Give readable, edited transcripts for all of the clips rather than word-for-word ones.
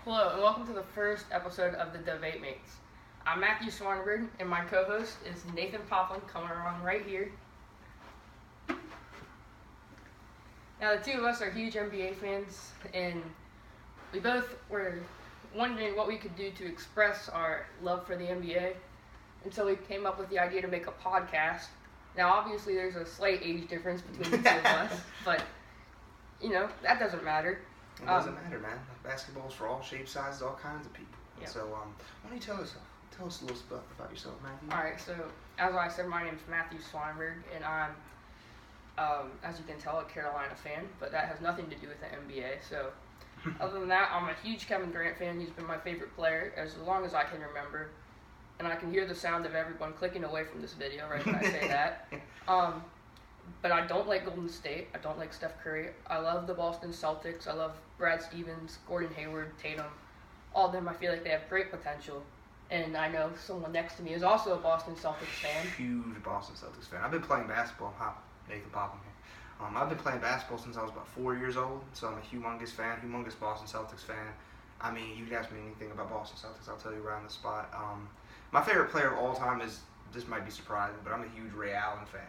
Hello, and welcome to the first episode of the Debate Mates. I'm Matthew Swanenburg, and my co-host is Nathan Poplin, coming along right here. Now, the two of us are huge NBA fans, and we both were wondering what we could do to express our love for the NBA, and so we came up with the idea to make a podcast. Now, obviously, there's a slight age difference between the two of us, but, that doesn't matter. It doesn't matter, man. Basketball's for all shapes, sizes, all kinds of people. Yeah. So, why don't you tell us a little stuff about yourself, Matthew? All right, so as I said, my name's Matthew Swanenburg, and I'm, as you can tell, a Carolina fan, but that has nothing to do with the NBA. So, other than that, I'm a huge Kevin Durant fan. He's been my favorite player as long as I can remember, and I can hear the sound of everyone clicking away from this video right when I say that. But I don't like Golden State. I don't like Steph Curry. I love the Boston Celtics. I love Brad Stevens, Gordon Hayward, Tatum. All of them, I feel like they have great potential. And I know someone next to me is also a Boston Celtics fan. Huge Boston Celtics fan. I've been playing basketball. Hi, Nathan Poplin here. I've been playing basketball since I was about 4 years old, so I'm a humongous fan, humongous Boston Celtics fan. I mean, you can ask me anything about Boston Celtics, I'll tell you right on the spot. My favorite player of all time is, this might be surprising, but I'm a huge Ray Allen fan.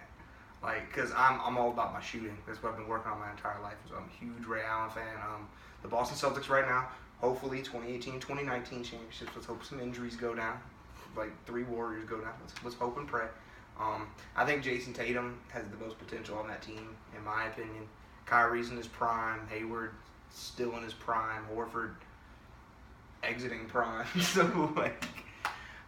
Because I'm all about my shooting. That's what I've been working on my entire life. So I'm a huge Ray Allen fan. The Boston Celtics right now, hopefully 2018, 2019 championships. Let's hope some injuries go down. Like 3 Warriors go down. Let's hope and pray. I think Jason Tatum has the most potential on that team, in my opinion. Kyrie's in his prime. Hayward still in his prime. Horford exiting prime. So,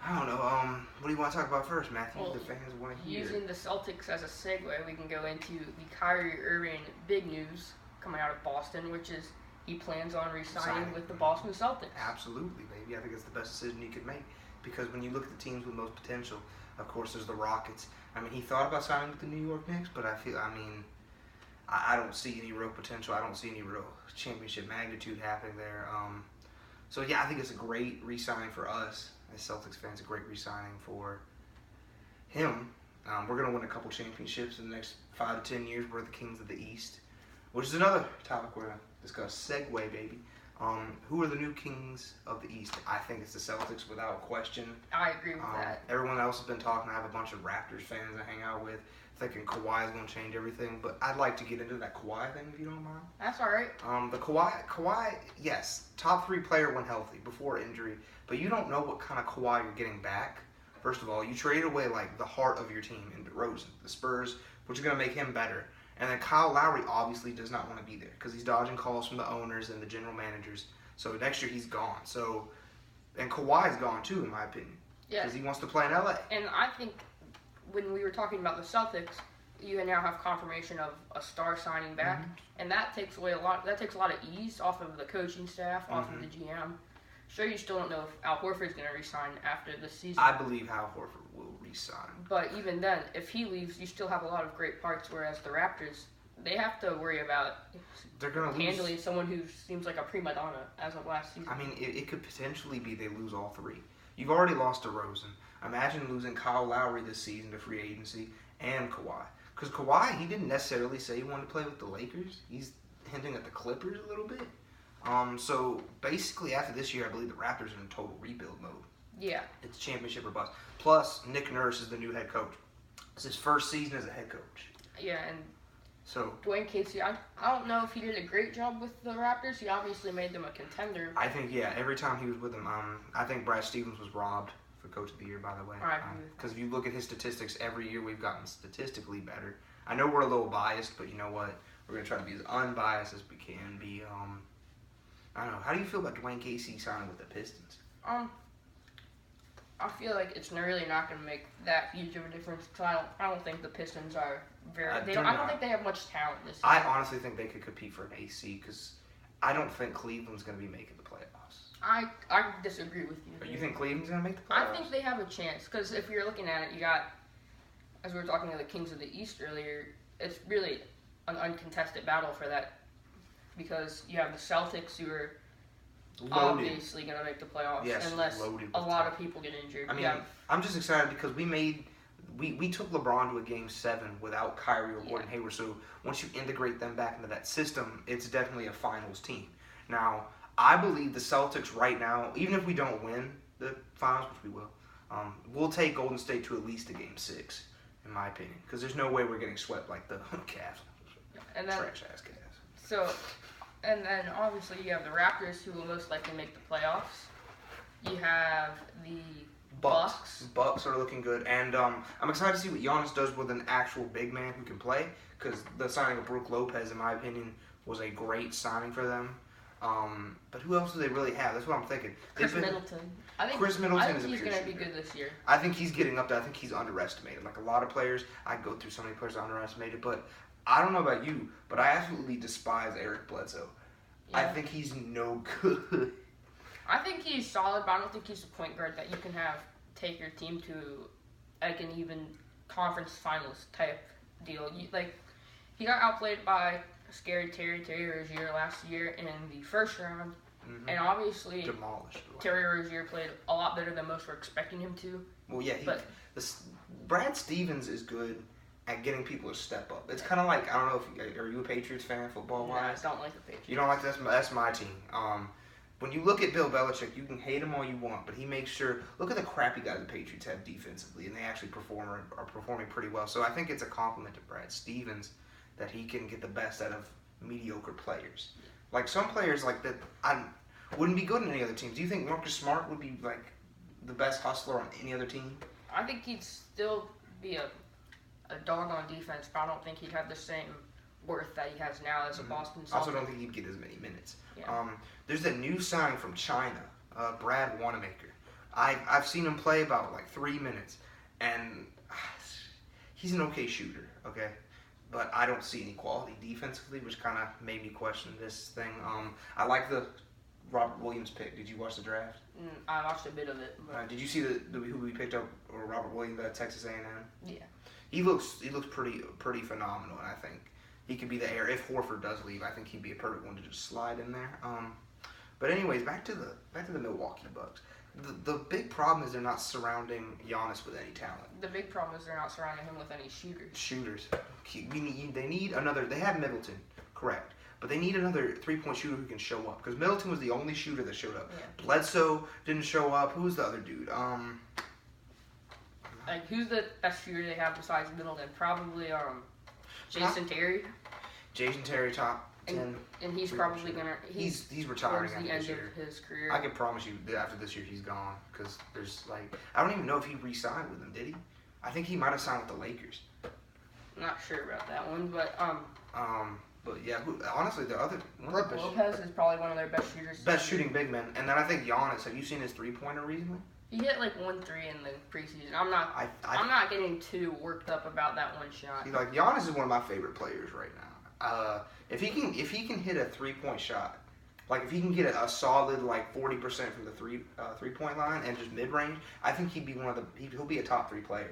I don't know. What do you want to talk about first, Matthew? Well, the fans want to hear. Using the Celtics as a segue, we can go into the Kyrie Irving big news coming out of Boston, which is he plans on re-signing with the Boston Celtics. Absolutely, baby. I think it's the best decision he could make, because when you look at the teams with most potential, of course, there's the Rockets. I mean, he thought about signing with the New York Knicks, but I don't see any real potential. I don't see any real championship magnitude happening there. So, yeah, I think it's a great re-signing for us as Celtics fans, a great re-signing for him. We're going to win a couple championships in the next 5 to 10 years. We're the kings of the East, which is another topic we're going to discuss. Segue, baby. Who are the new kings of the East? I think it's the Celtics without question. I agree with that. Everyone else has been talking. I have a bunch of Raptors fans I hang out with, thinking Kawhi is going to change everything. But I'd like to get into that Kawhi thing, if you don't mind. That's all right. The Kawhi, yes, top 3 player when healthy, before injury. But you don't know what kind of Kawhi you're getting back. First of all, you trade away like the heart of your team in DeRozan, the Spurs, which is going to make him better. And then Kyle Lowry obviously does not want to be there because he's dodging calls from the owners and the general managers. So next year he's gone. And Kawhi's gone too, in my opinion, because he wants to play in LA. And I think when we were talking about the Celtics, you now have confirmation of a star signing back, and that takes away a lot. That takes a lot of ease off of the coaching staff, off of the GM. Sure, you still don't know if Al Horford's going to resign after the season. I believe Al Horford will resign. But even then, if he leaves, you still have a lot of great parts, whereas the Raptors, they have to worry about handling someone who seems like a prima donna as of last season. I mean, it could potentially be they lose all 3. You've already lost DeRozan. Imagine losing Kyle Lowry this season to free agency and Kawhi. Because Kawhi, he didn't necessarily say he wanted to play with the Lakers. He's hinting at the Clippers a little bit. So basically after this year, I believe the Raptors are in total rebuild mode. Yeah. It's championship or bust. Plus, Nick Nurse is the new head coach. It's his first season as a head coach. Yeah, and so Dwayne Casey, I don't know if he did a great job with the Raptors. He obviously made them a contender. I think, every time he was with them, I think Brad Stevens was robbed for Coach of the Year, by the way. Because if you look at his statistics, every year we've gotten statistically better. I know we're a little biased, but you know what? We're going to try to be as unbiased as we can be. I don't know. How do you feel about Dwayne Casey signing with the Pistons? I feel like it's really not going to make that huge of a difference. Cause I don't think the Pistons are very. I don't think they have much talent this season. I honestly think they could compete for an AC because I don't think Cleveland's going to be making the playoffs. I disagree with you. But you think Cleveland's going to make the playoffs? I think they have a chance because if you're looking at it, you got, as we were talking to the Kings of the East earlier, it's really an uncontested battle for that because you have the Celtics who are obviously going to make the playoffs unless a lot of people get injured. I mean, I'm just excited because we took LeBron to a Game 7 without Kyrie or Gordon Hayward. So once you integrate them back into that system, it's definitely a finals team. Now, I believe the Celtics right now, even if we don't win the finals, which we will, we'll take Golden State to at least a game 6, in my opinion, because there's no way we're getting swept like the Cavs, and then, trash ass Cavs. So, and then obviously you have the Raptors, who will most likely make the playoffs. You have the Bucks. Bucks are looking good, and I'm excited to see what Giannis does with an actual big man who can play. Because the signing of Brook Lopez, in my opinion, was a great signing for them. But who else do they really have? That's what I'm thinking. Middleton. Chris Middleton is a he's pure going to be shooter. good this year. I think he's getting up there. I think he's underestimated. Like a lot of players, I go through so many players underestimated. But I don't know about you, but I absolutely despise Eric Bledsoe. Yeah. I think he's no good. I think he's solid, but I don't think he's a point guard that you can have take your team to like an even conference finals type deal. He got outplayed by scary Terry Rozier last year in the first round, and obviously demolished. Terry Rozier played a lot better than most were expecting him to. Well, yeah, Brad Stevens is good at getting people to step up. It's kind of like, I don't know if are you a Patriots fan, football-wise? No, I don't like the Patriots. You don't like that's my team. When you look at Bill Belichick, you can hate him all you want, but he makes sure. Look at the crappy guys the Patriots have defensively, and they actually are performing pretty well. So I think it's a compliment to Brad Stevens that he can get the best out of mediocre players. Like some players like that, I wouldn't be good in any other teams. Do you think Marcus Smart would be like the best hustler on any other team? I think he'd still be a dog on defense, but I don't think he'd have the same worth that he has now as a Boston Celtic. I also don't think he'd get as many minutes. Yeah. There's a new signing from China, Brad Wanamaker. I've seen him play about like 3 minutes, and he's an okay shooter, okay? But I don't see any quality defensively, which kind of made me question this thing. I like the Robert Williams pick. Did you watch the draft? I watched a bit of it. Did you see who we picked up, or Robert Williams at Texas A&M? Yeah. He looks pretty phenomenal, and I think he could be the heir. If Horford does leave, I think he'd be a perfect one to just slide in there. But anyways, back to the Milwaukee Bucks. The big problem is they're not surrounding Giannis with any talent. The big problem is they're not surrounding him with any shooters. They need another. They have Middleton, correct, but they need another 3-point shooter who can show up. Because Middleton was the only shooter that showed up. Yeah. Bledsoe didn't show up. Who was the other dude? Who's the best shooter they have besides Middleton? Probably Jason Terry. Jason Terry, top 10. And he's probably gonna. He's retiring towards the end of his career. I can promise you that after this year he's gone, because there's I don't even know if he re-signed with them. Did he? I think he might have signed with the Lakers. Not sure about that one, but But yeah, honestly, the other Brook Lopez is probably one of their best shooters. Best shooting big men, and then I think Giannis. Have you seen his 3-pointer recently? He hit 1 3 in the preseason. I'm not getting too worked up about that one shot. See, Giannis is one of my favorite players right now. If he can hit a 3-point shot, if he can get a solid 40% from the 3-point line and just mid range, I think he'd be he'll be a top 3 player,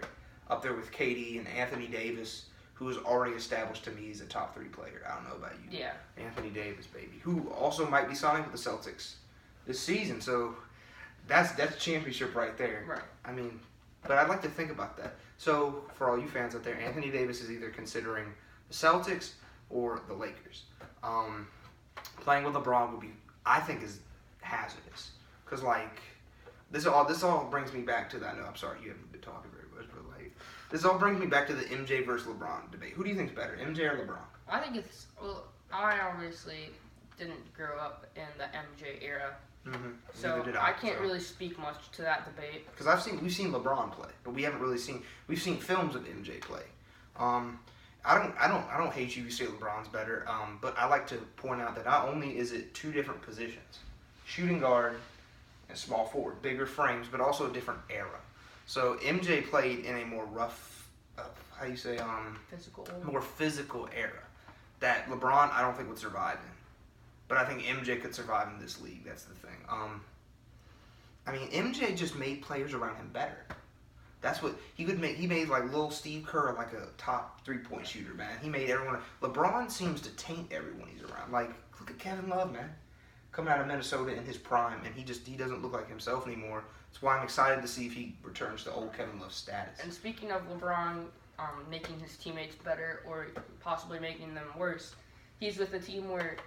up there with KD and Anthony Davis, who is already established to me as a top 3 player. I don't know about you. Yeah. Anthony Davis, baby, who also might be signing with the Celtics this season. So that's championship right there. Right. I mean, but I'd like to think about that. So for all you fans out there, Anthony Davis is either considering the Celtics or the Lakers. Playing with LeBron would be, I think, is hazardous. Because this all brings me back to that. No, I'm sorry, you haven't been talking very much, but this all brings me back to the MJ versus LeBron debate. Who do you think's better, MJ or LeBron? I think I obviously didn't grow up in the MJ era. Mm-hmm. So I can't really speak much to that debate. Because we've seen LeBron play, but we haven't really we've seen films of MJ play. I don't hate you say LeBron's better, but I like to point out that not only is it 2 different positions, shooting guard and small forward, bigger frames, but also a different era. So MJ played in a more rough, more physical era that LeBron I don't think would survive in. But I think MJ could survive in this league. That's the thing. MJ just made players around him better. That's what he could make. He made little Steve Kerr a top 3-point shooter, man. He made everyone. LeBron seems to taint everyone he's around. Look at Kevin Love, man, coming out of Minnesota in his prime, and he doesn't look like himself anymore. That's why I'm excited to see if he returns to old Kevin Love status. And speaking of LeBron making his teammates better or possibly making them worse, he's with a team where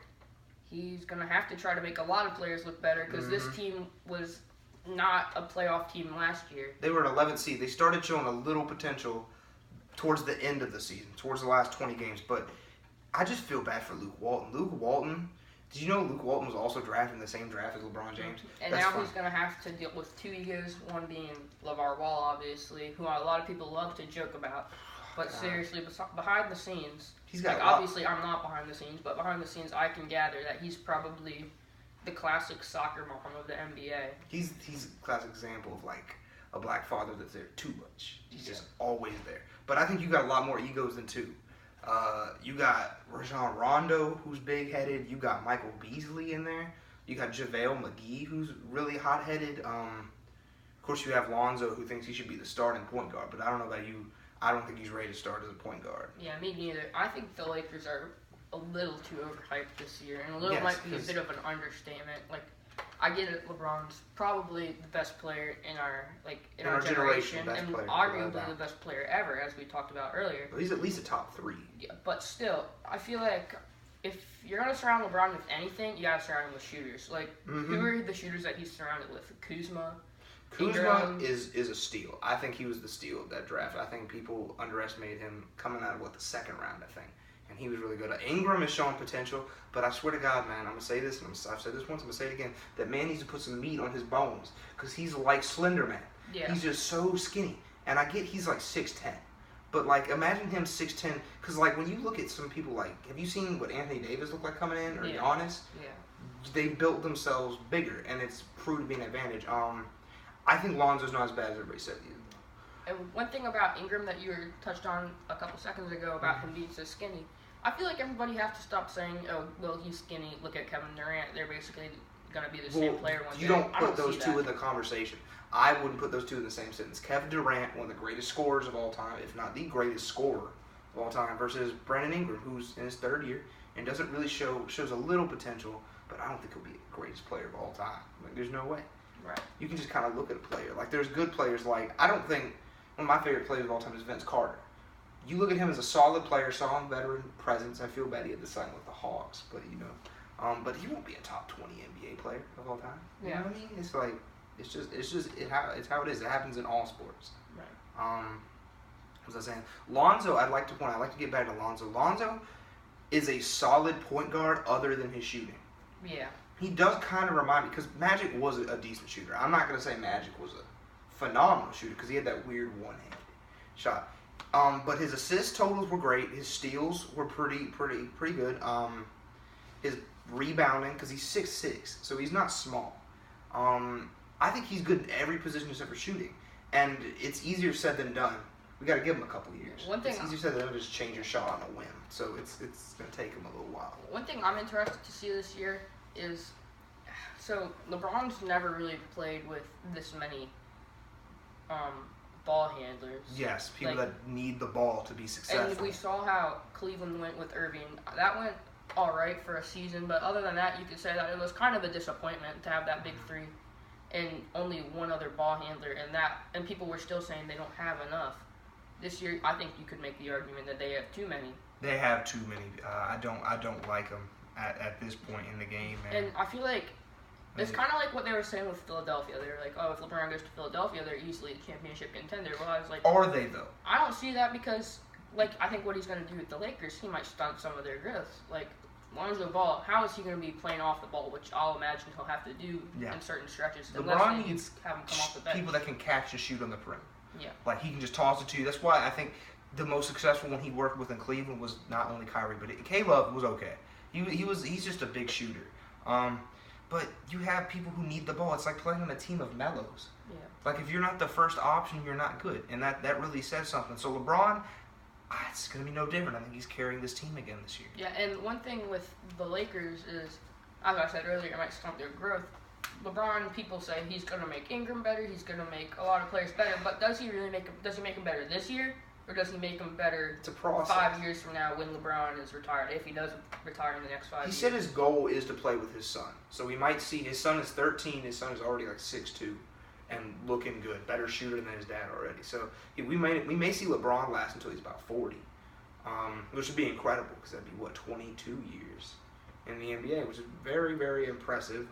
he's going to have to try to make a lot of players look better because this team was not a playoff team last year. They were an 11th seed. They started showing a little potential towards the end of the season, towards the last 20 games. But I just feel bad for Luke Walton. Luke Walton, did you know Luke Walton was also drafted in the same draft as LeBron James? And now he's going to have to deal with two egos, one being LeVar Ball, obviously, who a lot of people love to joke about. But seriously, behind the scenes, he's got obviously I'm not behind the scenes, but behind the scenes I can gather that he's probably the classic soccer mom of the NBA. He's a classic example of like a black father that's there too much. He's just always there. But I think you got a lot more egos than two. You got Rajon Rondo, who's big-headed. You got Michael Beasley in there. You got JaVale McGee, who's really hot-headed. Of course, you have Lonzo, who thinks he should be the starting point guard. But I don't know about you. I don't think he's ready to start as a point guard. Yeah, me neither. I think the Lakers are a little too overhyped this year, and a little might be a bit of an understatement. Like, I get it, LeBron's probably the best player in our generation, and arguably the best player ever, as we talked about earlier. But he's at least a top 3. Yeah, but still, I feel like if you're gonna surround LeBron with anything, you gotta surround him with shooters. Like, who are the shooters that he's surrounded with? Kuzma is a steal. I think he was the steal of that draft. I think people underestimated him coming out of the second round, I think. And he was really good. Ingram is showing potential, but I swear to God, man, I'm going to say this, and I've said this once, I'm going to say it again, that man needs to put some meat on his bones because he's like Slender Man. Yeah. He's just so skinny. And I get he's like 6'10". But, like, imagine him 6'10". Because, like, when you look at some people, like, have you seen what Anthony Davis looked like coming in? Or Giannis? Yeah. They built themselves bigger, and it's proved to be an advantage. I think Lonzo's not as bad as everybody said he is. And one thing about Ingram that you touched on a couple seconds ago about him being so skinny, I feel like everybody has to stop saying, oh, well, he's skinny, look at Kevin Durant. They're basically going to be the same player one day. You don't put those two in the conversation. I wouldn't put those two in the same sentence. Kevin Durant, one of the greatest scorers of all time, if not the greatest scorer of all time, versus Brandon Ingram, who's in his 3rd year and doesn't really shows a little potential, but I don't think he'll be the greatest player of all time. Like, there's no way. Right. You can just kind of look at a player. Like, there's good players. Like, I don't think one of my favorite players of all time is Vince Carter. You look at him as a solid player, solid veteran presence. I feel bad he had to sign with the Hawks, but but he won't be a top 20 NBA player of all time. You know what I mean? It's like it's how it is. It happens in all sports. Right. What was I saying? Lonzo, I'd like to get back to Lonzo. Lonzo is a solid point guard other than his shooting. Yeah. He does kind of remind me, because Magic was a decent shooter. I'm not going to say Magic was a phenomenal shooter because he had that weird one-handed shot. But his assist totals were great. His steals were pretty good. His rebounding, because he's 6'6", so he's not small. I think he's good in every position except for shooting. And it's easier said than done. We got to give him a couple of years. It's easier said than done to just change your shot on a whim. So it's going to take him a little while. One thing I'm interested to see this year is, so LeBron's never really played with this many ball handlers. Yes, people that need the ball to be successful. And we saw how Cleveland went with Irving. That went all right for a season, but other than that, you could say that it was kind of a disappointment to have that big three and only one other ball handler, and people were still saying they don't have enough. This year, I think you could make the argument that they have too many. They have too many. I don't like them at this point in the game, man. And I feel like it's kind of like what they were saying with Philadelphia. They were like, oh, if LeBron goes to Philadelphia, they're easily a championship contender. Well, I was like, are they, though? I don't see that because, like, I think what he's going to do with the Lakers, he might stunt some of their growth. Like, Lonzo Ball, how is he going to be playing off the ball, which I'll imagine he'll have to do in certain stretches. LeBron needs have him come off the bench. People that can catch and shoot on the perimeter. Yeah. Like, he can just toss it to you. That's why I think the most successful one he worked with in Cleveland was not only Kyrie, but Caleb was okay. He's just a big shooter. But you have people who need the ball. It's like playing on a team of mellows. Yeah. Like, if you're not the first option, you're not good. And that really says something. So LeBron, it's going to be no different. I think he's carrying this team again this year. Yeah, and one thing with the Lakers is, as I said earlier, it might stunt their growth. LeBron, people say he's going to make Ingram better, he's going to make a lot of players better, but does he really make them better this year? Or does he make them better 5 years from now when LeBron is retired, if he does retire in the next 5 years? He said his goal is to play with his son. So we might see his son is 13, his son is already like 6'2", and looking good, better shooter than his dad already. So we may see LeBron last until he's about 40, which would be incredible because that'd be, 22 years in the NBA, which is very, very impressive.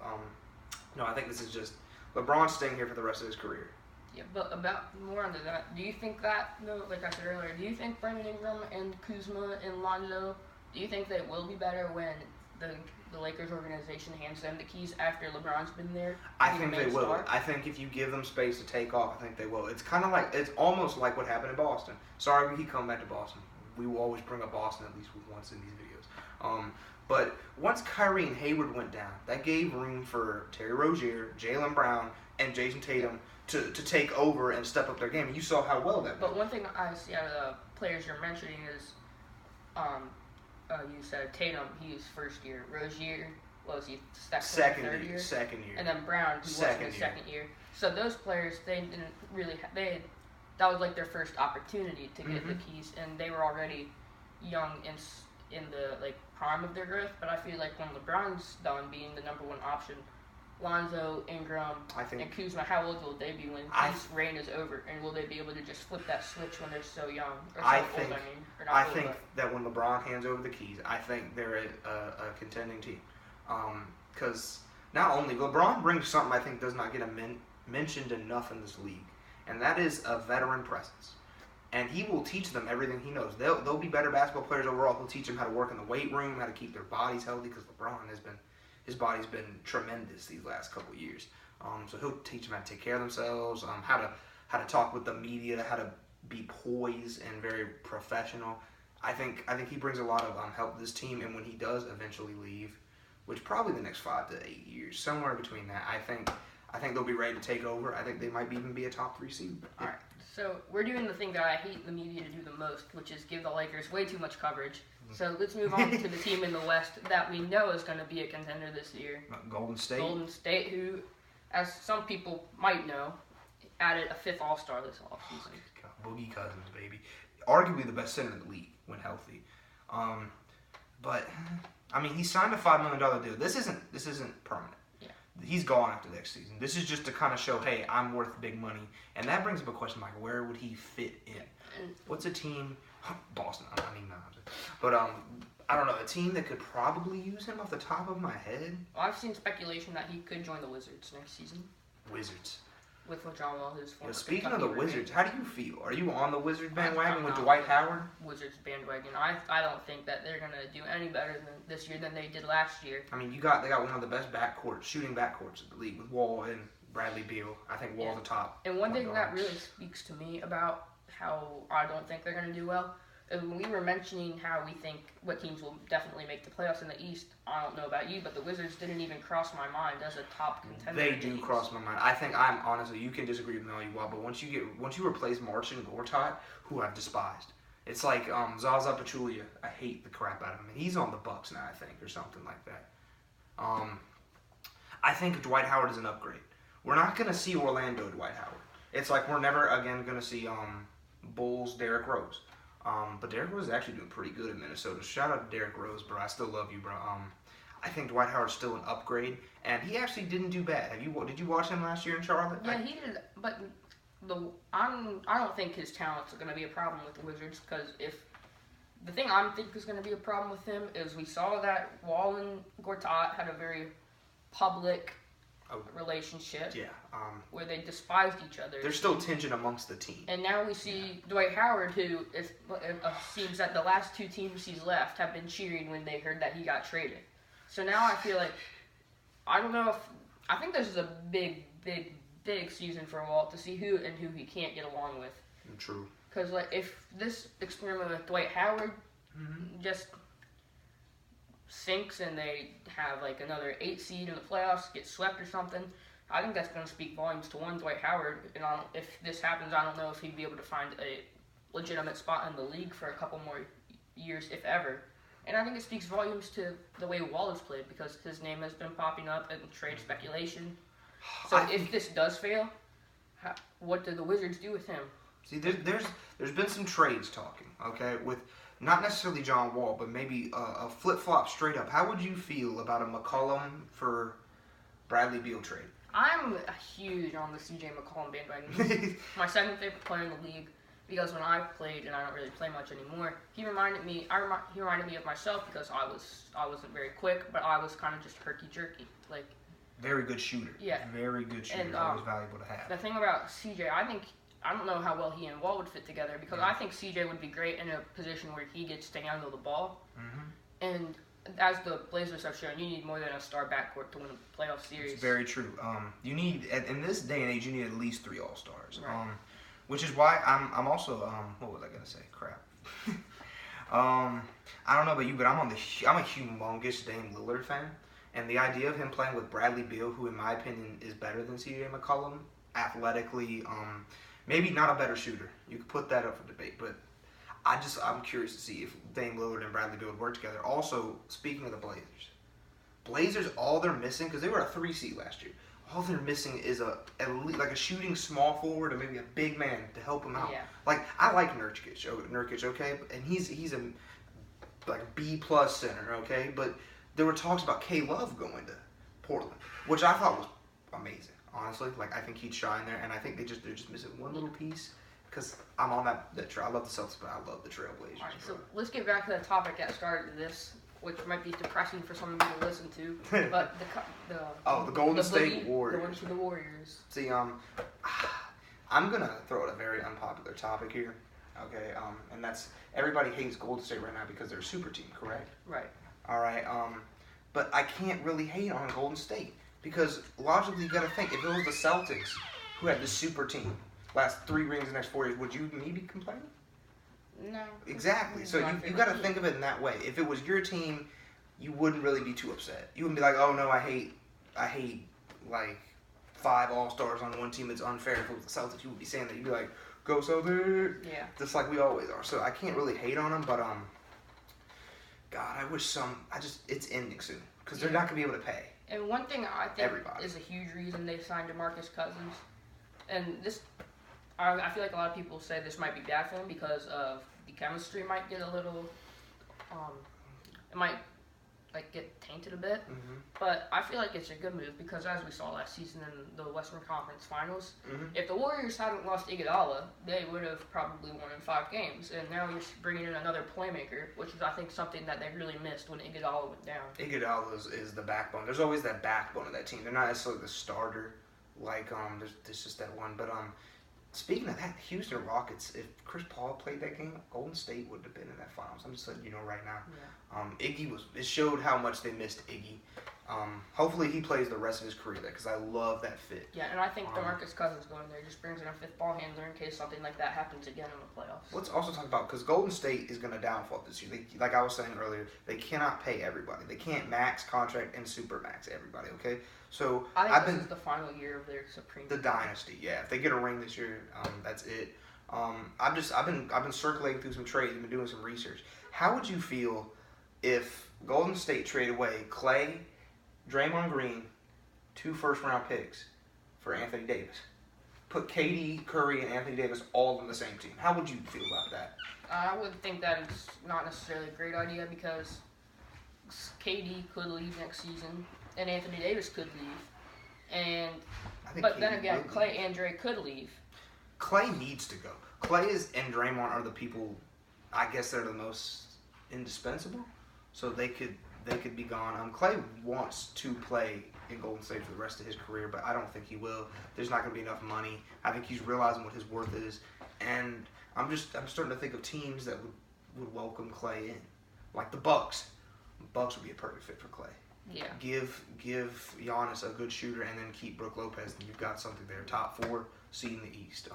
No, I think this is just LeBron staying here for the rest of his career. Yeah, but about more onto that, do you think that, no, like I said earlier, do you think Brandon Ingram and Kuzma and Lonzo, do you think they will be better when the Lakers organization hands them the keys after LeBron's been there? I think they will. I think if you give them space to take off, I think they will. It's kind of like, it's almost like what happened in Boston. Sorry, we keep coming back to Boston. We will always bring up Boston at least once in these videos. But once Kyrie and Hayward went down, that gave room for Terry Rozier, Jaylen Brown, and Jason Tatum to take over and step up their game. And you saw how well that went. But one thing I see out of the players you're mentioning is, you said Tatum, he's first year. Rozier, what was he, third year? Second year. And then Brown, he was in his second year. So those players, they didn't really, that was like their first opportunity to get the keys, and they were already young in the like prime of their growth. But I feel like when LeBron's done being the number one option, Lonzo, Ingram, and Kuzma, how old will they be when his reign is over? And will they be able to just flip that switch when they're so young? Or so old, I think that when LeBron hands over the keys, I think they're a contending team. Because not only LeBron brings something I think does not get mentioned enough in this league, and that is a veteran presence. And he will teach them everything he knows. They'll be better basketball players overall. He'll teach them how to work in the weight room, how to keep their bodies healthy, because LeBron his body's been tremendous these last couple of years. So he'll teach them how to take care of themselves, how to talk with the media, how to be poised and very professional. I think he brings a lot of help to this team, and when he does eventually leave, which probably the next 5 to 8 years, somewhere between that, I think they'll be ready to take over. I think they might even be a top 3 seed. All right. So we're doing the thing that I hate the media to do the most, which is give the Lakers way too much coverage. So let's move on to the team in the West that we know is going to be a contender this year. Golden State. Golden State, who, as some people might know, added a 5th All-Star this offseason. Boogie Cousins, baby. Arguably the best center in the league when healthy. But, I mean, he signed a $5 million deal. This isn't permanent. He's gone after next season. This is just to kind of show, hey, I'm worth big money. And that brings up a question, Michael, where would he fit in? What's a team? Boston. I mean, no. But, I don't know, a team that could probably use him off the top of my head? Well, I've seen speculation that he could join the Wizards next season. Wizards. With John Wall, his former speaking of the Wizards, how do you feel? Are you on the Wizards bandwagon with I'm Dwight Howard? Wizards bandwagon. I don't think that they're going to do any better this year than they did last year. I mean, they got one of the best shooting backcourts in the league with Wall and Bradley Beal. I think Wall's the top. And one thing that really speaks to me about how I don't think they're going to do well is when we were mentioning how we think what teams will definitely make the playoffs in the East. I don't know about you, but the Wizards didn't even cross my mind as a top contender. They do cross my mind. I think honestly, you can disagree with me all you want, but once you replace March and Gortat, who I've despised, it's like Zaza Pachulia. I hate the crap out of him. He's on the Bucks now, I think, or something like that. I think Dwight Howard is an upgrade. We're not going to see Orlando Dwight Howard. It's like we're never again going to see Bulls Derrick Rose. But Derrick Rose is actually doing pretty good in Minnesota. Shout out to Derrick Rose, bro. I still love you, bro. I think Dwight Howard's still an upgrade, and he actually didn't do bad. Did you watch him last year in Charlotte? Yeah, he did. But I don't think his talent's going to be a problem with the Wizards, because the thing I think is going to be a problem with him is we saw that Wall and Gortat had a very public relationship. Yeah. Where they despised each other. There's still tension amongst the team. And now we see Dwight Howard, who it seems that the last 2 teams he's left have been cheering when they heard that he got traded. So now I feel like, I don't know I think this is a big, big, big season for Walt to see who he can't get along with. True. Because if this experiment with Dwight Howard just sinks and they have like another 8 seed in the playoffs, get swept or something, I think that's going to speak volumes to Dwight Howard. And if this happens, I don't know if he'd be able to find a legitimate spot in the league for a couple more years, if ever. And I think it speaks volumes to the way Wall has played, because his name has been popping up in trade speculation. So if this does fail, what do the Wizards do with him? See, there's been some trades talking, okay, with not necessarily John Wall, but maybe a flip-flop straight up. How would you feel about a McCollum for Bradley Beal trade? I'm huge on the CJ McCollum bandwagon. He's my second favorite player in the league. because when I played, and I don't really play much anymore, he reminded me of myself because I wasn't very quick, but I was kind of just herky jerky, like. Very good shooter. Yeah. Very good shooter. And, Always valuable to have. The thing about CJ, I don't know how well he and Wall would fit together because I think CJ would be great in a position where he gets to handle the ball. Mm-hmm. And as the Blazers have shown, you need more than a star backcourt to win a playoff series. It's very true. You need in this day and age, you need at least 3 All-Stars. Right. Which is why I'm also what was I gonna say? Crap. I don't know about you, but I'm a humongous Dame Lillard fan, and the idea of him playing with Bradley Beal, who in my opinion is better than C.J. McCollum, athletically, maybe not a better shooter. You could put that up for debate, but I'm curious to see if Dame Lillard and Bradley Beal would work together. Also, speaking of the Blazers, all they're missing, because they were a 3 seed last year, all they're missing is a shooting small forward or maybe a big man to help them out. Yeah. Like, I like Nurkic, okay, and he's a B+ center, okay, but there were talks about K Love going to Portland, which I thought was amazing. Honestly, I think he'd shine there, and I think they're just missing one little piece. Because I'm on that trail. I love the Celtics, but I love the Trailblazers. All right, so let's get back to the topic that started this, which might be depressing for some people to listen to. But the Golden State Warriors. The Warriors. See, I'm gonna throw out a very unpopular topic here. Okay, and that's everybody hates Golden State right now because they're a super team, correct? Right. All right. But I can't really hate on Golden State because logically you gotta think if it was the Celtics who had the super team. Last 3 rings in the next 4 years, would you maybe complain? No. Exactly. So you got to think of it in that way. If it was your team, you wouldn't really be too upset. You wouldn't be like, oh no, I hate 5 All-Stars on one team. It's unfair. If it was the Celtics, you would be saying that. You'd be like, go Celtics. Yeah. Just like we always are. So I can't really hate on them, but God, I wish it's ending soon because they're not gonna be able to pay. And one thing I think everybody is a huge reason they signed DeMarcus Cousins, and this. I feel like a lot of people say this might be bad for him because of the chemistry might get a little, it might get tainted a bit. Mm-hmm. But I feel like it's a good move because as we saw last season in the Western Conference Finals, Mm-hmm. if the Warriors hadn't lost Iguodala, they would have probably won in 5 games. And now you're bringing in another playmaker, which is I think something that they really missed when Iguodala went down. Iguodala is the backbone. There's always that backbone of that team. They're not necessarily the starter. There's just that one, but speaking of that, Houston Rockets, if Chris Paul played that game, Golden State would have been in that finals. I'm just letting you know right now. Yeah. It showed how much they missed Iggy. Hopefully he plays the rest of his career there because I love that fit. Yeah, and I think DeMarcus Cousins going there just brings in a 5th ball handler in case something like that happens again in the playoffs. Let's also talk about, because Golden State is going to downfall this year. Like I was saying earlier, they cannot pay everybody. They can't max contract and super max everybody, okay? So I think this is the final year of their supreme. The dynasty, yeah. If they get a ring this year, that's it. I've been circulating through some trades and been doing some research. How would you feel if Golden State trade away Clay, Draymond Green, 2 first-round picks for Anthony Davis? Put KD, Curry, and Anthony Davis all on the same team. How would you feel about that? I would think that it's not necessarily a great idea because KD could leave next season and Anthony Davis could leave. But then again, Clay and Dre could leave. Clay needs to go. Clay and Draymond are the people, I guess they're the most indispensable. So they could be gone. Clay wants to play in Golden State for the rest of his career, but I don't think he will. There's not going to be enough money. I think he's realizing what his worth is, and I'm starting to think of teams that would welcome Clay in, like the Bucks. The Bucks would be a perfect fit for Clay. Yeah. Give Giannis a good shooter, and then keep Brook Lopez, and you've got something there. Top 4 seed in the East.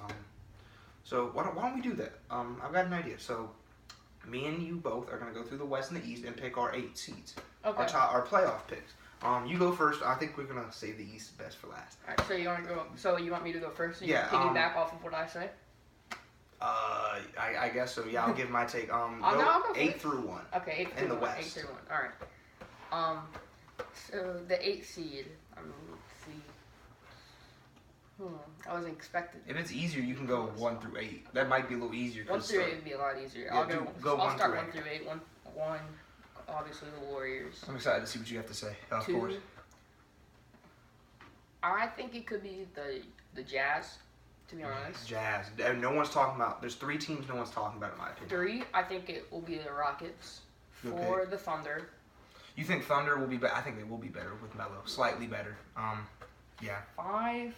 So why don't we do that? I've got an idea. So me and you both are going to go through the West and the East and pick our 8 seeds. Okay. Our playoff picks. You go first. I think we're going to save the East best for last. All right, so you want to go? So you want me to go first? So you Yeah, can piggyback off of what I say. I guess so. Yeah, I'll give my take. I'll go 8 through 1. Okay, 8 through in the 1. West. 8 through 1. All right. So the 8th seed. Let's see. I wasn't expecting. If it's easier, you can go 1 through 8. That might be a little easier. 1 through 8 would be a lot easier. Yeah, I'll start 1 through 8. One, obviously the Warriors. I'm excited to see what you have to say. Of 2, course. I think it could be the Jazz. to be honest. Jazz. No one's talking about. There's 3 teams no one's talking about in my opinion. 3, I think it will be the Rockets. 4, the Thunder. You think Thunder will be better? I think they will be better with Melo. Slightly better. Yeah. 5.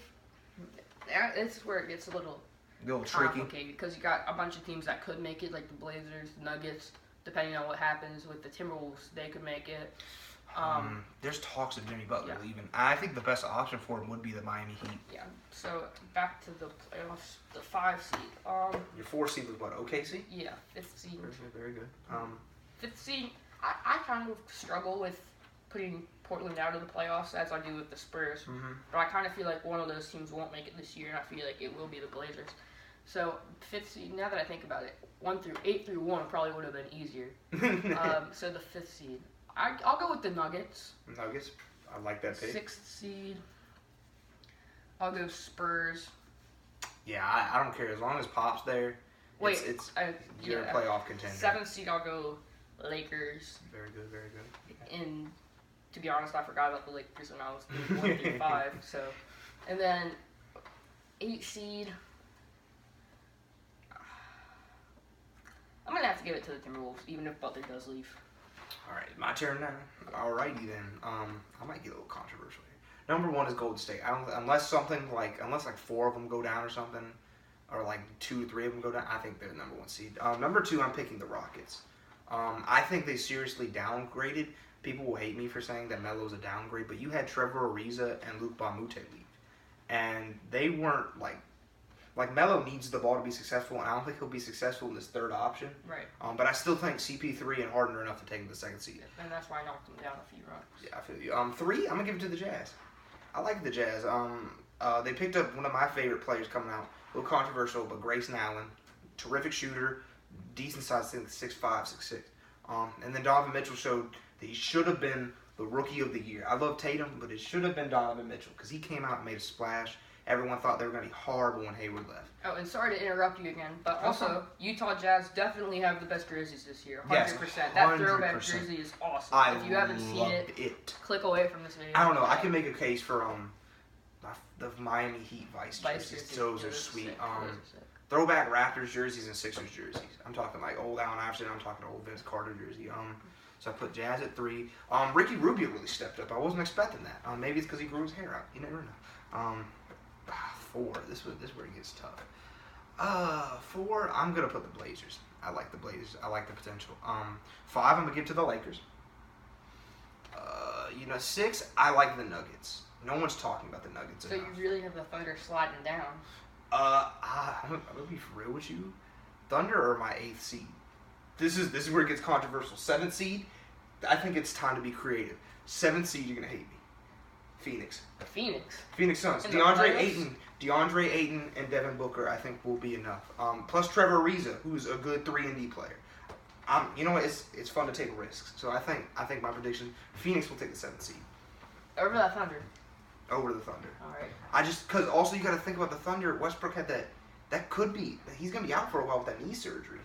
This is where it gets a little tricky. complicated because you got a bunch of teams that could make it, like the Blazers, the Nuggets. Depending on what happens with the Timberwolves, they could make it. There's talks of Jimmy Butler leaving. I think the best option for him would be the Miami Heat. Yeah. So back to the playoffs, the 5 seed. Your 4 seed was what? OKC? Yeah, 5th seed. Very good. 5th seed. I kind of struggle with putting Portland out of the playoffs as I do with the Spurs. Mm-hmm. But I kind of feel like one of those teams won't make it this year, and I feel like it will be the Blazers. So 5th seed. Now that I think about it, 8 through 1 probably would have been easier. So the 5th seed. I'll go with the Nuggets. Nuggets. I like that pick. 6th seed. I'll go Spurs. Yeah, I don't care as long as Pop's there. Wait, you're a playoff contender. 7th seed. I'll go Lakers. Very good. Very good. And to be honest, I forgot about the Lakers when I was doing 1 through 5. So, and then 8th seed. I'm gonna have to give it to the Timberwolves, even if Butler does leave. All right, my turn now. Alrighty then. I might get a little controversial here. Number 1 is Golden State. Unless 4 of them go down or something, or like 2 or 3 of them go down. I think they're the number 1 seed. Number 2, I'm picking the Rockets. I think they seriously downgraded. People will hate me for saying that Melo's a downgrade, but you had Trevor Ariza and Luke Bamute leave, and they weren't like Melo needs the ball to be successful, and I don't think he'll be successful in this 3rd option. Right. But I still think CP3 and Harden are enough to take him to the 2nd seed. And that's why I knocked them down a few runs. Yeah, I feel you. 3, I'm gonna give it to the Jazz. I like the Jazz. They picked up one of my favorite players coming out. A little controversial, but Grayson Allen, terrific shooter, decent size, 6'5", 6'6". And then Donovan Mitchell showed that he should have been the Rookie of the Year. I love Tatum, but it should have been Donovan Mitchell because he came out and made a splash. Everyone thought they were going to be horrible when Hayward left. Oh, and sorry to interrupt you again, but also, Utah Jazz definitely have the best jerseys this year. 100%. Yes, That throwback jersey is awesome. If you haven't seen it, click away from this video. I don't know. I can make a case for the Miami Heat Vice jerseys. Those are sweet. Throwback Raptors jerseys and Sixers jerseys. I'm talking like old Allen Iverson. I'm talking old Vince Carter jersey. So I put Jazz at 3. Ricky Rubio really stepped up. I wasn't expecting that. Maybe it's because he grew his hair out. You never know. 4. This is where it gets tough. 4. I'm gonna put the Blazers. I like the Blazers. I like the potential. 5. I'm gonna give to the Lakers. 6. I like the Nuggets. No one's talking about the Nuggets. So enough. You really have the Thunder sliding down. I'm gonna be for real with you. Thunder are my 8th seed. This is where it gets controversial. 7th seed. I think it's time to be creative. 7th seed, you're gonna hate me. Phoenix Suns. DeAndre Ayton and Devin Booker, I think, will be enough. Plus Trevor Ariza, who's a good 3-and-D player. You know what? It's fun to take risks. So I think my prediction: Phoenix will take the 7th seed. Over the Thunder. Over the Thunder. All right. Because also you got to think about the Thunder. Westbrook had he's gonna be out for a while with that knee surgery.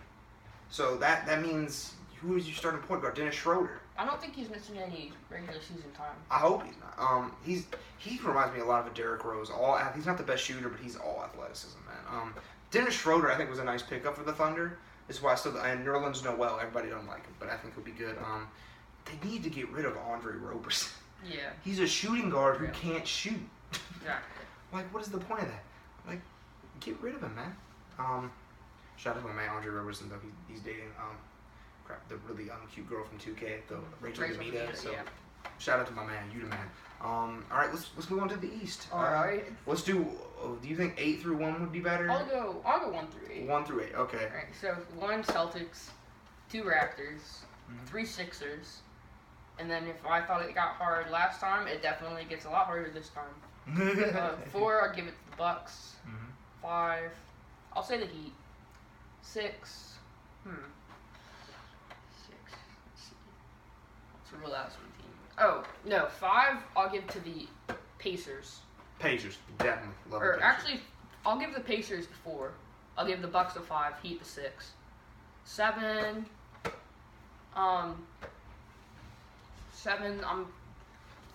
So that means who is your starting point guard? Dennis Schroeder. I don't think he's missing any regular season time. I hope he's not. He reminds me a lot of a Derrick Rose. He's not the best shooter, but he's all athleticism, man. Dennis Schroeder, I think, was a nice pickup for the Thunder. This is why and Nerlens Noel, everybody don't like him, but I think he'll be good. They need to get rid of Andre Roberson. Yeah. He's a shooting guard who can't shoot. Exactly. What is the point of that? Get rid of him, man. Shout out to my man Andre Roberson, though. He's dating the really cute girl from 2K, the Rachel Gamita. So shout out to my man, you the man. All right, let's move on to the East. All right. Let's do. Do you think 8 through 1 would be better? I'll go 1 through 8. 1 through 8. Okay. All right. So 1 Celtics, 2 Raptors, 3 Sixers, and then if I thought it got hard last time, it definitely gets a lot harder this time. 4, I'll give it to the Bucks. 5, I'll say the Heat. 6, Let's rule out some team. Oh, no, 5, I'll give to the Pacers. Pacers, definitely. Love Or the Pacers. actually, I'll give the Pacers the 4. I'll give the Bucks the 5, Heat the 6. 7,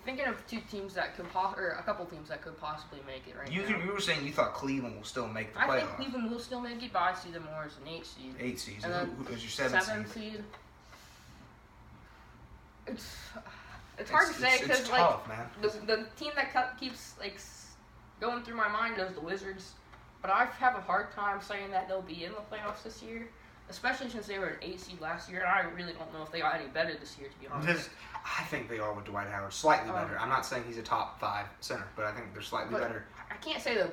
thinking of two teams that could or a couple teams that could possibly make it right now. You were saying you thought Cleveland will still make the playoffs. I think Cleveland will still make it, but I see them more as an 8 seed. 8 seed. And then who is your 7 seed? It's hard to say because like tough, man. The team that keeps like going through my mind is the Wizards, but I have a hard time saying that they'll be in the playoffs this year, especially since they were an 8 seed last year, and I really don't know if they got any better this year, to be honest. I think they are with Dwight Howard, slightly better. I'm not saying he's a top 5 center, but I think they're slightly better. I can't say the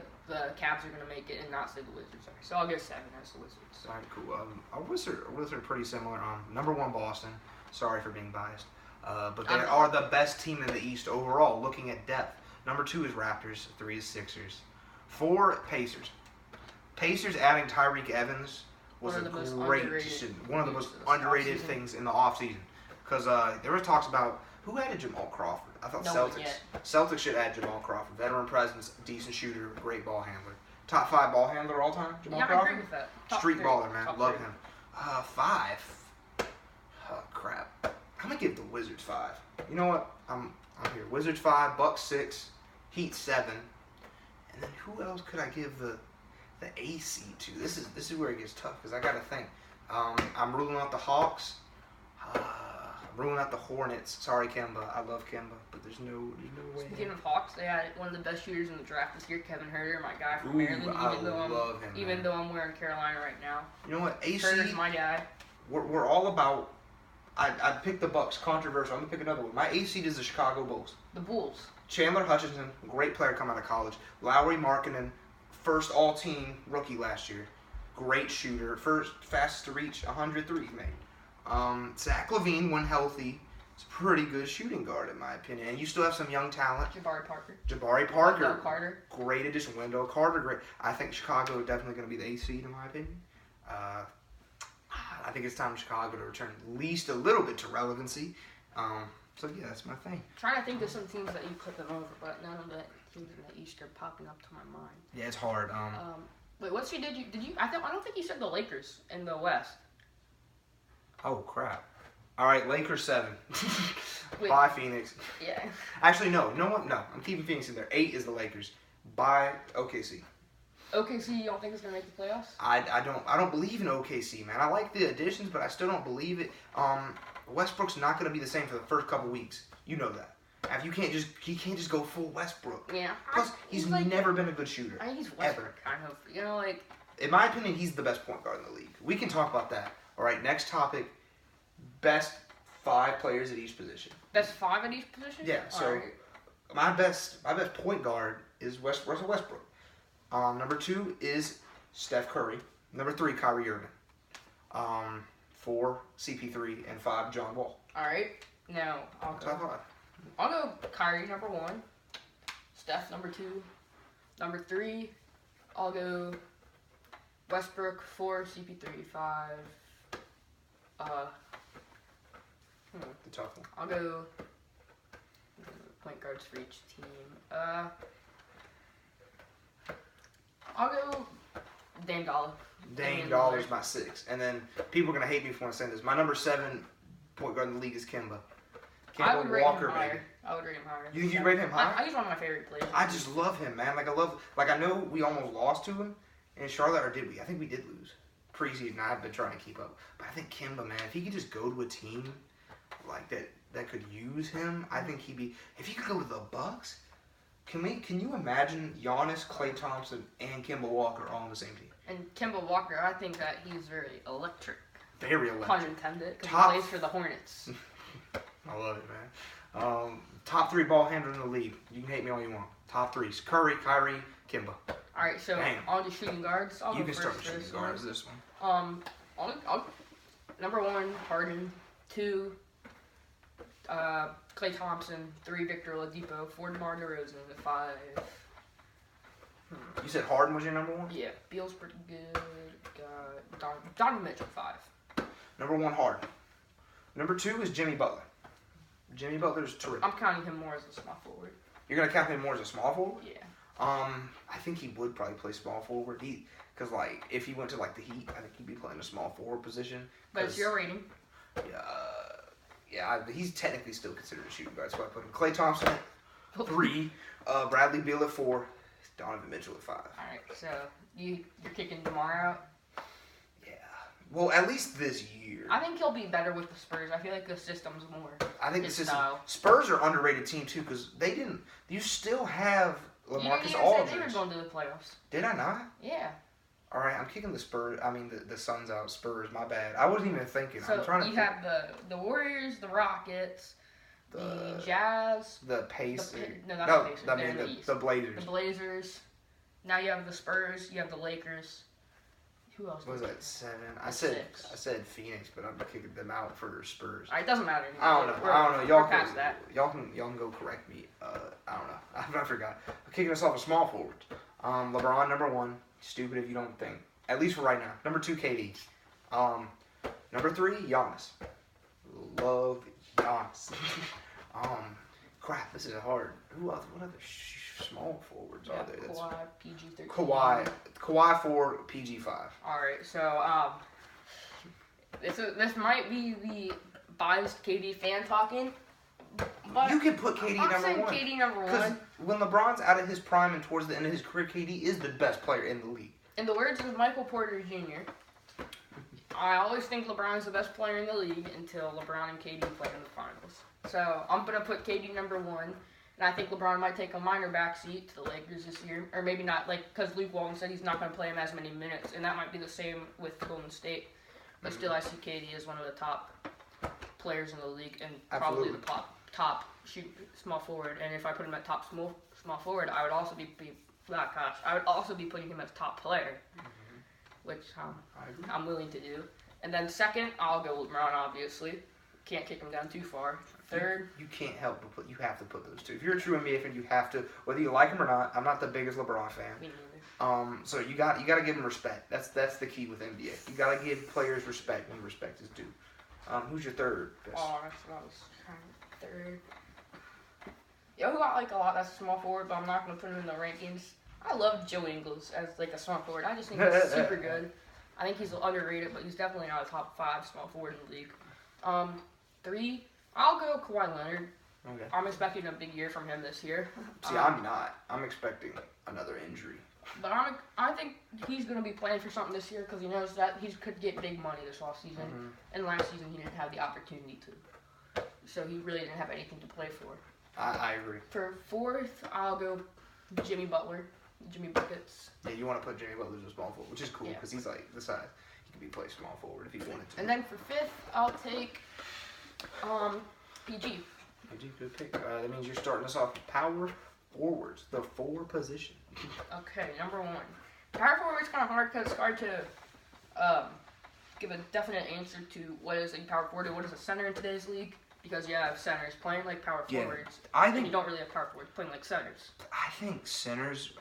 Cavs are going to make it and not say the Wizards are, so I'll go 7 as the Wizards. All right, cool. Our Wizards are pretty similar. Number 1, Boston. Sorry for being biased. But they are the best team in the East overall, looking at depth. Number 2 is Raptors. 3 is Sixers. 4, Pacers. Pacers adding Tyreek Evans was one of the most underrated things in the offseason. Because there were talks about who added Jamal Crawford. I thought Celtics should add Jamal Crawford. Veteran presence, decent shooter, great ball handler. Top 5 ball handler all time, Jamal Crawford? I agree with that. Street baller, man. Love him. 5. Oh, crap. I'm going to give the Wizards 5. You know what? I'm here. Wizards 5, Bucks 6, Heat 7. And then who else could I give the AC to? This is where it gets tough because I got to think. I'm ruling out the Hawks. I'm ruling out the Hornets. Sorry, Kemba. I love Kemba, but there's no way. Speaking of Hawks, they had one of the best shooters in the draft this year, Kevin Huerter, my guy from Maryland. Even though I'm wearing Carolina right now. You know what? AC. Huerter's my guy. We're all about. I picked the Bucks. Controversial. I'm gonna pick another one. My AC is the Chicago Bulls. The Bulls. Chandler Hutchinson, great player coming out of college. Lauri Markkanen, first all-team rookie last year. Great shooter. First fastest to reach 100 threes made. Zach LaVine, when healthy, is a pretty good shooting guard in my opinion. And you still have some young talent. Jabari Parker. Wendell Carter. Great addition. Wendell Carter, great. I think Chicago is definitely going to be the 8th seed in my opinion. I think it's time for Chicago to return at least a little bit to relevancy. So, yeah, that's my thing. I'm trying to think of some teams that you put them over, but none of the teams in the East are popping up to my mind. Yeah, it's hard. Wait, did you? I don't think you said the Lakers in the West. Oh, crap. All right, Lakers 7. Wait. Bye, Phoenix. Yeah. Actually, no. You know what? No, I'm keeping Phoenix in there. 8 is the Lakers. Bye, OKC. OKC, you don't think it's gonna make the playoffs? I don't believe in OKC, man. I like the additions, but I still don't believe it. Westbrook's not gonna be the same for the first couple weeks. You know that. He can't just go full Westbrook. Yeah. Plus, he's never been a good shooter. I think he's Westbrook, kind of. You know, like. In my opinion, he's the best point guard in the league. We can talk about that. All right. Next topic. Best 5 players at each position. Best 5 at each position? Yeah. So, my best point guard is Russell Westbrook. Number 2 is Steph Curry. Number 3, Kyrie Irving. 4, CP3, and 5, John Wall. All right. Now I'll go Kyrie number 1, Steph number 2, number 3. I'll go Westbrook 4, CP3 5. The tough one. I'll go point guards for each team. I'll go Dame Dollar. Dame Dollar's my 6. And then people are going to hate me for saying this. My number 7 point guard in the league is Kemba. I would rate him higher. You think you rate him higher? He's one of my favorite players. I just love him, man. I know we almost lost to him in Charlotte, or did we? I think we did lose. Preseason, I've been trying to keep up. But I think Kemba, man, if he could just go to a team like that could use him, I think he'd be. If he could go to the Bucks, can you imagine Giannis, Klay Thompson, and Kemba Walker all on the same team? And Kemba Walker, I think that he's very electric. Very electric. Pun intended, because he plays for the Hornets. I love it, man. Top 3 ball handlers in the league. You can hate me all you want. Top 3s: Curry, Kyrie, Kemba. All right, so on to shooting guards. You can start with shooting guards this one. I'll number 1, Harden. 2, Klay Thompson. 3, Victor Oladipo. 4, DeMar DeRozan. 5. You said Harden was your number 1? Yeah, Beal's pretty good. Donovan Mitchell 5. Number 1, Harden. Number 2 is Jimmy Butler. Jimmy Butler's terrific. I'm counting him more as a small forward. You're gonna count him more as a small forward? Yeah. I think he would probably play small forward. Because if he went to the Heat, I think he'd be playing a small forward position. But it's your rating. Yeah, he's technically still considered a shooting guard. That's why I put him. Klay Thompson at 3, Bradley Beal at 4, Donovan Mitchell at 5. All right, so you're kicking DeMar out. Yeah. Well, at least this year. I think he'll be better with the Spurs. I feel like the system's more. I think the his system. style. Spurs are underrated team too because they didn't. You still have LaMarcus You Aldridge. said they were going to the playoffs. Did I not? Yeah. All right, I'm kicking the Spurs. I mean the Suns out. Spurs. My bad. I wasn't even thinking. So I'm trying to. you have the Warriors, the Rockets, the Jazz, the Pacers. the Pacers. I mean the Blazers. The Blazers. Now you have the Spurs. You have the Lakers. Who else? What was that 7? I said Phoenix, but I'm kicking them out for Spurs. It doesn't matter. I don't know. We're past that. Y'all can go correct me. I don't know. I forgot. I'm kicking us off a small forward. LeBron number 1. Stupid if you don't think. At least for right now. Number 2, KD. Number 3, Giannis. Love Giannis. Crap. This is hard. What other small forwards are there? Kawhi, PG-13. Kawhi 4, PG 5. All right. So this might be the biased KD fan talking. But you can put KD number 1. KD number 1. Because when LeBron's out of his prime and towards the end of his career, KD is the best player in the league. In the words of Michael Porter Jr., I always think LeBron's the best player in the league until LeBron and KD play in the finals. So I'm going to put KD number 1. And I think LeBron might take a minor backseat to the Lakers this year. Or maybe not, because Luke Walton said he's not going to play him as many minutes. And that might be the same with Golden State. But still, I see KD as one of the top players in the league and probably the top small forward. And if I put him at top small forward, I would also be putting him as top player, which I'm willing to do. And then second, I'll go LeBron, obviously. Can't kick him down too far. Third, you can't help but you have to put those two. If you're a true NBA fan, you have to, whether you like him or not. I'm not the biggest LeBron fan. Me neither. So you got to give him respect. That's the key with NBA. You got to give players respect when respect is due. Who's your third best? Oh, that's what I was trying. Third. Who I like a lot, that's a small forward, but I'm not going to put him in the rankings. I love Joe Ingles as a small forward. I just think he's super good. I think he's underrated, but he's definitely not a top 5 small forward in the league. 3, I'll go Kawhi Leonard. Okay. I'm expecting a big year from him this year. See, I'm not. I'm expecting another injury. But I think he's going to be playing for something this year because he knows that he could get big money this offseason. And last season he didn't have the opportunity to. So he really didn't have anything to play for. I agree. For 4th, I'll go Jimmy Butler. Jimmy Buckets. Yeah, you want to put Jimmy Butler as a small forward, which is cool because he's like the size. He could be played small forward if he wanted to. And then for 5th, I'll take PG. PG, good pick. That means you're starting us off power forwards, the 4 position. Okay, number 1. Power forward's kind of hard because it's hard to give a definite answer to what is a power forward and what is a center in today's league. Because you have centers playing like power forwards, and you don't really have power forwards playing like centers.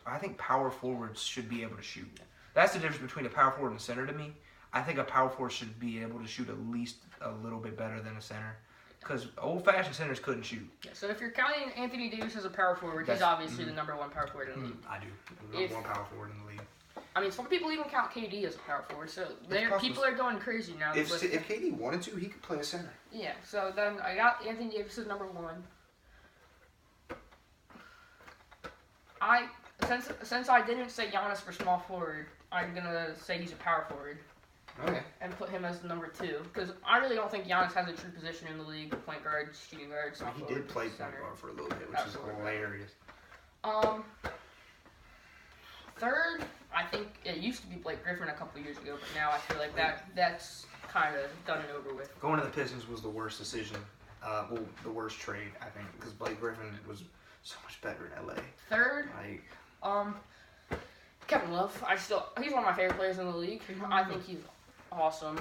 I think power forwards should be able to shoot. That's the difference between a power forward and a center to me. I think a power forward should be able to shoot at least a little bit better than a center. Because old-fashioned centers couldn't shoot. Yeah, so if you're counting Anthony Davis as a power forward, he's obviously the number 1 power forward in the league. I do. Number 1 power forward in the league. I mean, some people even count KD as a power forward, so people are going crazy now. If KD wanted to, he could play a center. Yeah, so then I got Anthony Davis as number 1. Since I didn't say Giannis for small forward, I'm going to say he's a power forward. Okay. And put him as number 2, because I really don't think Giannis has a true position in the league: point guard, shooting guard, small forward. He did play point guard for a little bit, which is hilarious. 3rd, I think it used to be Blake Griffin a couple years ago, but now I feel like that's kind of done and over with. Going to the Pistons was the worst decision, the worst trade, I think, because Blake Griffin was so much better in LA. 3rd, Kevin Love. He's one of my favorite players in the league. I think he's awesome.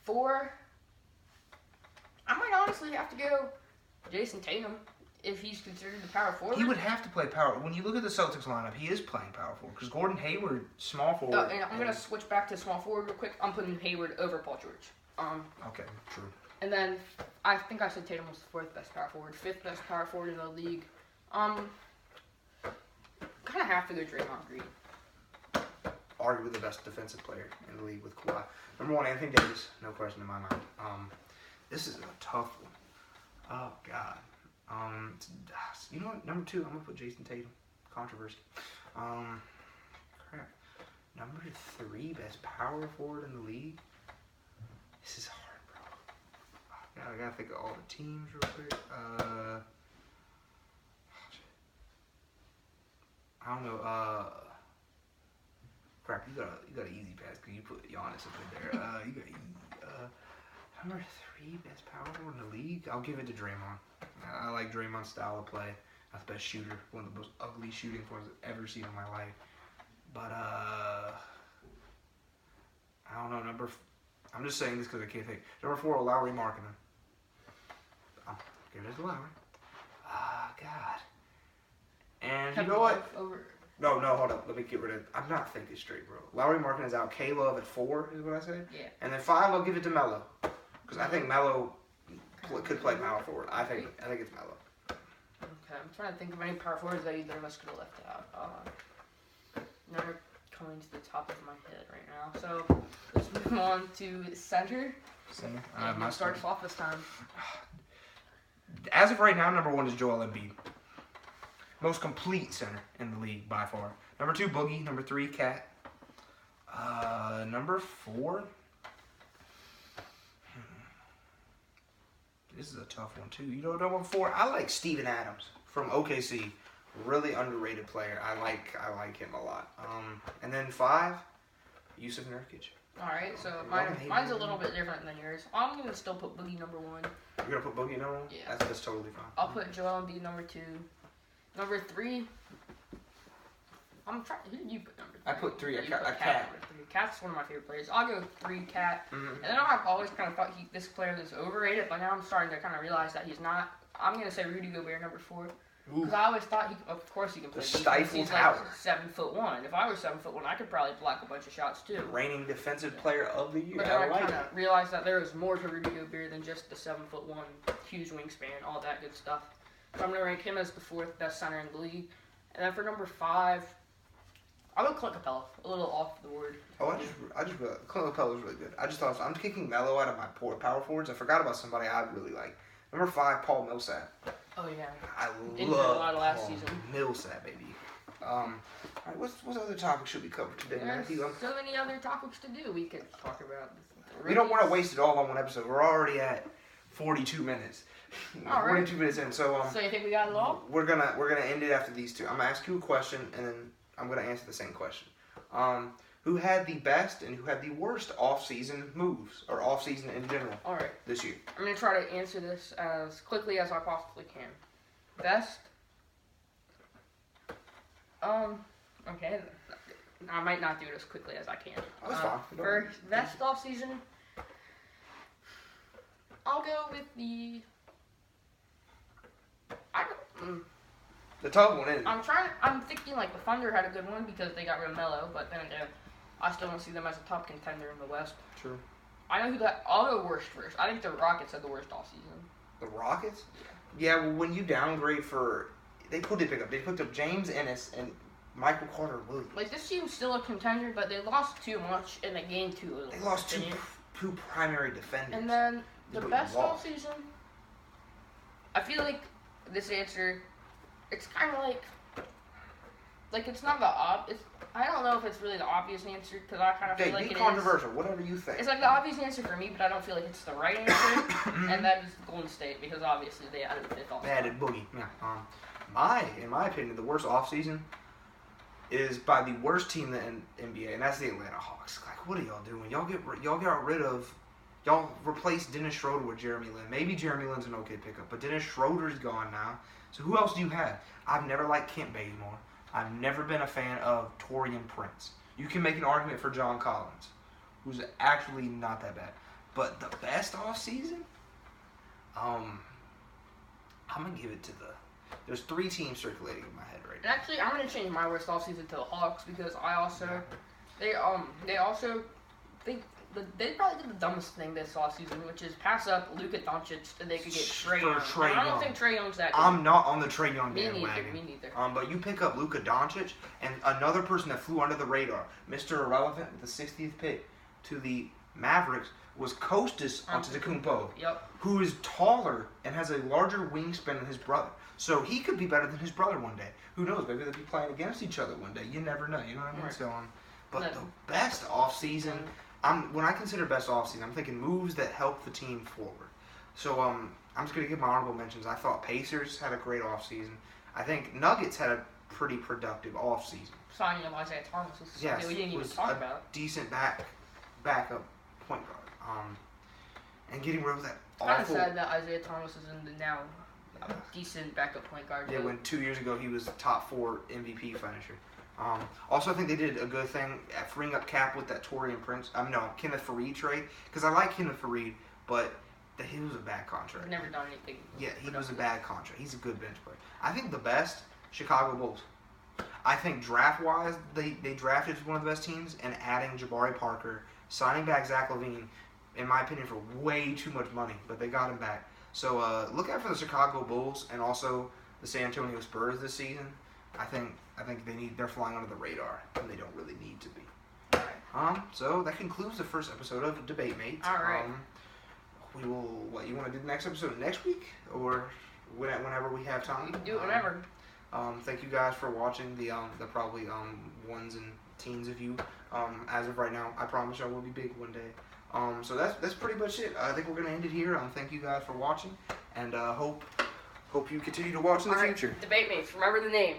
4, I might honestly have to go Jason Tatum. If he's considered the power forward. He would have to play power. When you look at the Celtics lineup, he is playing power forward. Because Gordon Hayward, small forward. And I'm going to switch back to small forward real quick. I'm putting Hayward over Paul George. Okay, true. And then, I think I said Tatum was the 4th best power forward. 5th best power forward in the league. Kind of have to go Draymond Green. Arguably the best defensive player in the league with Kawhi. Number 1, Anthony Davis. No question in my mind. This is a tough one. Oh God. You know what? Number 2, I'm gonna put Jason Tatum. Controversy. Crap. Number 3, best power forward in the league. This is hard, bro. I gotta think of all the teams real quick. I don't know. Crap. You got an easy pass because you put Giannis up in there. You got number 3 best power forward in the league. I'll give it to Draymond. I like Draymond's style of play. That's the best shooter. One of the most ugly shooting forms I've ever seen in my life. But I don't know. I'm just saying this because I can't think. Number 4, Lowry Markkinen. I'll give it to Lowry. God. And you know what? No, hold up. Let me get rid of. I'm not thinking straight, bro. Lowry Markkinen is out. K-Love at 4 is what I said. Yeah. And then 5, I'll give it to Melo because I think Melo could play power forward. I think it's Melo. Okay, I'm trying to think of any power forwards that either of us could have left out. None are coming to the top of my head right now. So let's move on to center. Center. My starts off this time. As of right now, number 1 is Joel Embiid. Most complete center in the league by far. Number 2, Boogie. Number 3, Cat. Number 4. This is a tough one too. You know, number 4, I like Steven Adams from OKC. Really underrated player. I like him a lot. And then 5, Yusuf Nurkic. All right, so mine's a little bit different than yours. I'm gonna still put Boogie number 1. You're gonna put Boogie number 1? Yeah, that's totally fine. I'll put Joel Embiid number 2. Number 3. I'm trying. Who did you put number 3? I put 3. You Cat. Number 3. Cat's one of my favorite players. I'll go 3, Cat. Mm-hmm. And then I've always kind of thought this player is overrated, but now I'm starting to kind of realize that he's not. I'm gonna say Rudy Gobert number 4. Because I always thought of course he can play. Stifle he's tower. Like 7'1". If I was 7'1", I could probably block a bunch of shots too. Reigning defensive player of the year. But then I kind of realized that there was more to Rudy Gobert than just the 7'1", huge wingspan, all that good stuff. So I'm gonna rank him as the 4th best center in the league. And then for number 5, I'll go Clint Capella. A little off the board. Oh, I just realized Clint Capella was really good. I just thought I'm kicking Melo out of my power forwards. I forgot about somebody I really like. Number 5, Paul Millsap. Oh yeah. I Didn't love a lot of last Paul season. Millsap, baby. All right, what other topics should we cover today, Matthew? There's so many other topics to do. We could talk about. We don't want to waste it all on one episode. We're already at 42 minutes. All right. 42 minutes in. So So you think we got it all? We're gonna end it after these 2. I'm gonna ask you a question, and then I'm gonna answer the same question. Who had the best and who had the worst off-season moves or off-season in general? All right. This year. I'm gonna try to answer this as quickly as I possibly can. Best. Okay. I might not do it as quickly as I can. That's fine. For best off season, I'll go with the. The tough one is. I'm thinking like the Thunder had a good one because they got rid of Melo, but then again, I still don't see them as a top contender in the West. True. I know who that. I'll go worst first. I think the Rockets had the worst off season. The Rockets? Yeah. Well, when you downgrade they picked up James Ennis and Michael Carter-Williams. Like this team's still a contender, but they lost too much and they gained too little. They lost two primary defenders. And then the best off season. I feel like this answer. It's kind of like it's not the I don't know if it's really the obvious answer because I kind of feel like it is. Be controversial, whatever you think. It's like the obvious answer for me, but I don't feel like it's the right answer, and that is Golden State because obviously they added a 5th all-star. They added Boogie. Yeah. In my opinion, the worst offseason is by the worst team in the NBA, and that's the Atlanta Hawks. Like, what are y'all doing? Y'all replaced Dennis Schroeder with Jeremy Lin. Maybe Jeremy Lin's an okay pickup, but Dennis Schroeder's gone now. So who else do you have? I've never liked Kent Bazemore. I've never been a fan of Taurean Prince. You can make an argument for John Collins, who's actually not that bad. But the best offseason? I'm going to give it to there's 3 teams circulating in my head right now. Actually, I'm going to change my worst offseason to the Hawks because they probably did the dumbest thing this offseason, which is pass up Luka Doncic so they could get Trae Young. I don't think Trae Young's that good. I'm not on the Trae Young bandwagon. Me neither. But you pick up Luka Doncic and another person that flew under the radar, Mr. Irrelevant with the 60th pick to the Mavericks was Kostas Antetokounmpo, Yep. who is taller and has a larger wingspan than his brother. So he could be better than his brother one day. Who knows? Maybe they'll be playing against each other one day. You never know. You know what I mean? Right. So, but the best offseason, when I consider best offseason, I'm thinking moves that help the team forward. So I'm just going to give my honorable mentions. I thought Pacers had a great offseason. I think Nuggets had a pretty productive offseason. Signing of Isaiah Thomas was something we didn't even talk about. Decent backup point guard. And getting rid of that Kind of awful. sad that Isaiah Thomas is in the now decent backup point guard. Yeah, when 2 years ago he was a top 4 MVP finisher. Also, I think they did a good thing at freeing up cap with that Taurean Prince. Kenneth Faried trade, because I like Kenneth Faried, but he was a bad contract. He's never done anything. Yeah, he was a bad contract. He's a good bench player. I think the best Chicago Bulls. I think draft-wise, they drafted one of the best teams, and adding Jabari Parker, signing back Zach LaVine, in my opinion, for way too much money, but they got him back. So look out for the Chicago Bulls and also the San Antonio Spurs this season. I think they're flying under the radar, and they don't really need to be. All right. So that concludes the first episode of Debate Mate. All right. We will. What you want to do the next episode next week, or whenever we have time? We can do it whenever. Thank you guys for watching the probably ones and teens of you. As of right now, I promise I will be big one day. So that's pretty much it. I think we're gonna end it here. Thank you guys for watching, and hope you continue to watch in the future. Debate mates, remember the name.